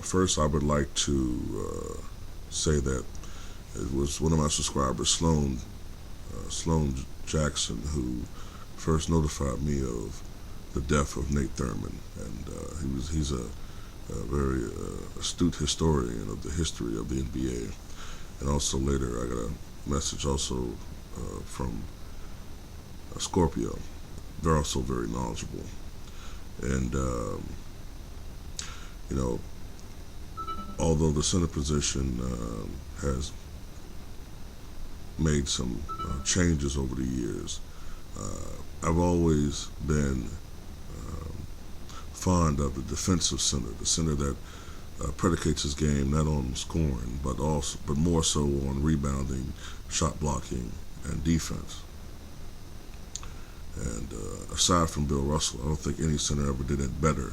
First, I would like to say that it was one of my subscribers, Sloan Jackson, who first notified me of the death of Nate Thurman, and he's a very astute historian of the history of the NBA. And also later, I got a message also from Scorpio. They're also very knowledgeable, and you know, although the center position has made some changes over the years, I've always been fond of the defensive center, the center that predicates his game not on scoring, but more so on rebounding, shot blocking, and defense. And aside from Bill Russell, I don't think any center ever did it better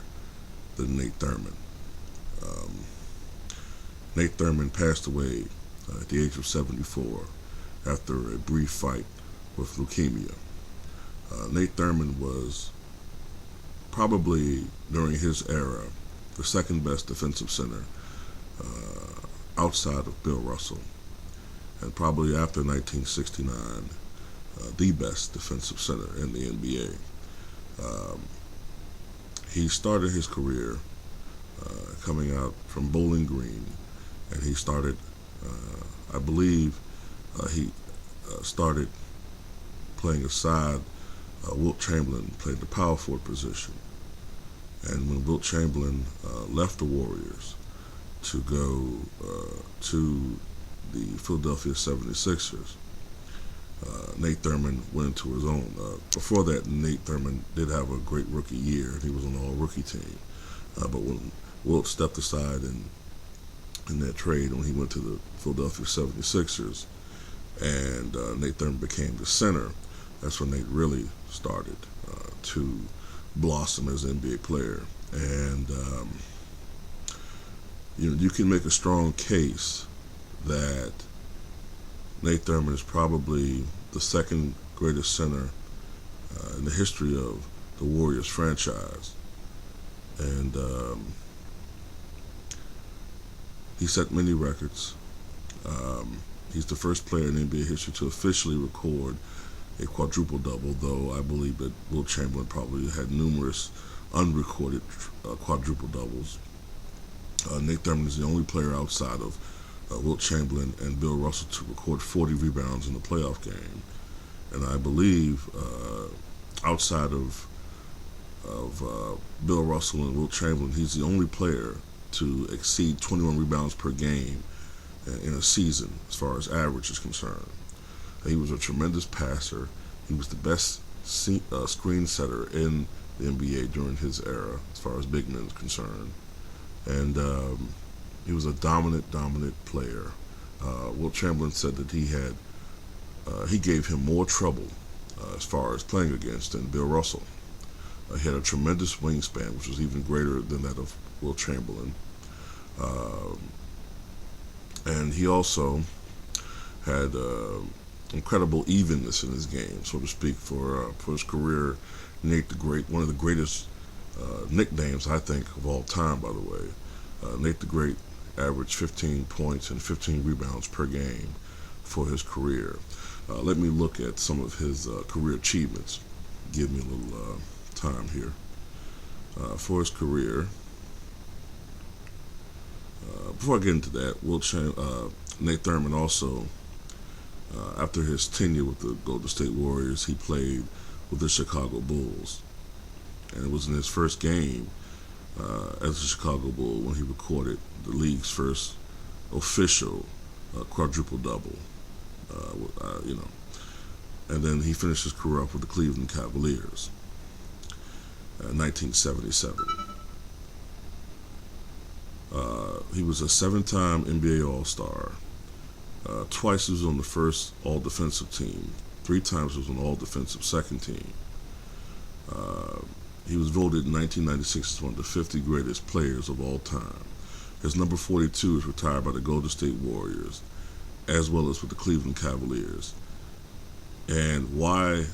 than Nate Thurman. Um, Nate Thurman passed away at the age of 74 after a brief fight with leukemia. Nate Thurman was probably, during his era, the second best defensive center outside of Bill Russell, and probably after 1969, the best defensive center in the NBA. Um, he started his career coming out from Bowling Green, and he started, I believe, he started playing aside Wilt Chamberlain, played the power forward position. And when Wilt Chamberlain left the Warriors to go to the Philadelphia 76ers, Nate Thurman went into his own. Before that, Nate Thurman did have a great rookie year, and he was on the all-rookie team. But when Wilt stepped aside in that trade, when he went to the Philadelphia 76ers, and Nate Thurman became the center, that's when Nate really started to blossom as an NBA player. And you can make a strong case that Nate Thurman is probably the second greatest center in the history of the Warriors franchise. And he set many records. He's the first player in NBA history to officially record a quadruple-double, though I believe that Wilt Chamberlain probably had numerous unrecorded quadruple-doubles. Nate Thurman is the only player outside of Wilt Chamberlain and Bill Russell to record 40 rebounds in a playoff game. And I believe outside of Bill Russell and Wilt Chamberlain, he's the only player to exceed 21 rebounds per game in a season as far as average is concerned. He was a tremendous passer. He was the best screen setter in the NBA during his era as far as big men is concerned. And he was a dominant player. Wilt Chamberlain said that he gave him more trouble as far as playing against than Bill Russell. He had a tremendous wingspan, which was even greater than that of Wilt Chamberlain. And he also had incredible evenness in his game, so to speak, for his career. Nate the Great, one of the greatest nicknames, I think, of all time, by the way. Nate the Great averaged 15 points and 15 rebounds per game for his career. Let me look at some of his career achievements. Give me a little time here. For his career, before I get into that, Nate Thurman also, after his tenure with the Golden State Warriors, he played with the Chicago Bulls. And it was in his first game as a Chicago Bull when he recorded the league's first official quadruple-double. And then he finished his career up with the Cleveland Cavaliers in 1977. He was a 7-time NBA All-Star. Twice he was on the first All-Defensive team. 3 times he was on the All-Defensive second team. He was voted in 1996 as one of the 50 greatest players of all time. His number 42 is retired by the Golden State Warriors, as well as with the Cleveland Cavaliers. And why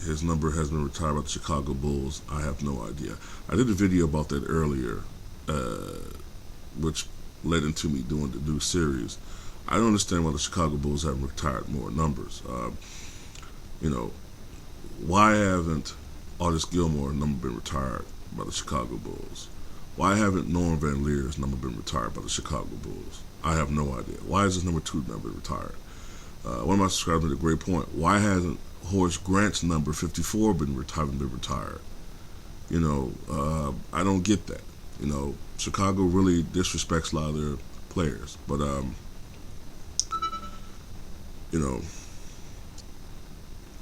his number has been retired by the Chicago Bulls, I have no idea. I did a video about that earlier, which led into me doing the new series. I don't understand why the Chicago Bulls haven't retired more numbers. You know, why haven't Artis Gilmore's number been retired by the Chicago Bulls? Why haven't Norm Van Leer's number been retired by the Chicago Bulls? I have no idea. Why is his number 2 number retired? One of my subscribers made a great point. Why hasn't Horace Grant's number 54 been retired? You know, I don't get that. You know, Chicago really disrespects a lot of their players. But, you know,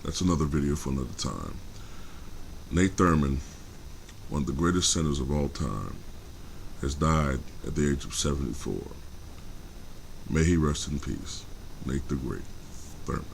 that's another video for another time. Nate Thurman, one of the greatest centers of all time, has died at the age of 74. May he rest in peace. Nate the Great Thurman.